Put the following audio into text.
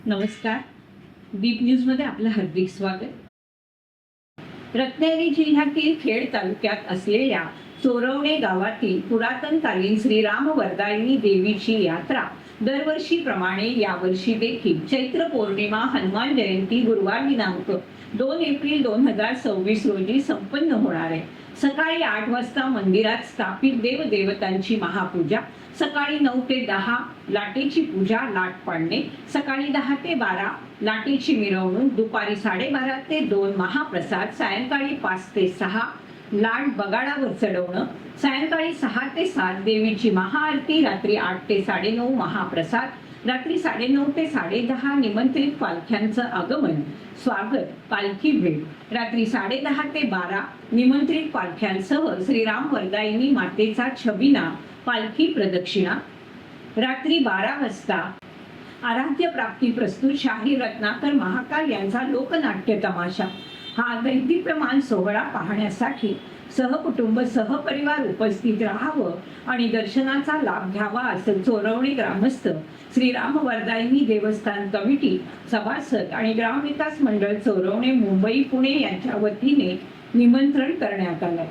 नमस्कार. दीप न्यूजमध्ये आपलं हार्दिक स्वागत. रत्नागिरी जिल्ह्यातील खेड तालुक्यात असलेल्या चोरवणे गावातील पुरातनकालीन श्रीराम वरदायिनी देवीची यात्रा दरवर्षीप्रमाणे यावर्षी देखील चैत्र पौर्णिमा हनुमान जयंती गुरुवार दिनांक 2 एप्रिल 2026 रोजी संपन्न होणार आहे. सकाळी 8 वाजता मंदिरात स्थापित देवदेवतांची महापूजा, सकाळी 9 ते 10 लाटेची पूजा लाट पाडणे, सकाळी 10 ते 12 लाटेची मिरवणूक, दुपारी 12:30 ते 2 महाप्रसाद, सायंकाळी 5 ते 6 लाट बगाडावर चढवणं, सायंकाळी 6 ते 7 देवीची महाआरती, रात्री 8 ते 9:30 महाप्रसाद, रात्री 9:30 ते 10:30 निमंत्रित पालख्यांचं आगमन, स्वागत, पालखी भेट, रात्री 10:30 ते 12 निमंत्रित पालख्यांसह श्रीराम वरदायिनी मातेचा छबिना पालखी प्रदक्षिणा, रात्री 12 वाजता आराध्य प्राप्ती प्रस्तुत शाहीर रत्नाकर महाकाल यांचा लोकनाट्य तमाशा. हा दैदिप्यमान सोहळा पाहण्यासाठी सहकुटुंब सहपरिवार उपस्थित राहावं आणि दर्शनाचा लाभ घ्यावा असं चोरवणे ग्रामस्थ, श्रीराम वरदायिनी देवस्थान कमिटी सभासद आणि ग्रामविकास मंडळ चोरवणे मुंबई पुणे यांच्या वतीने निमंत्रण करण्यात आलंय.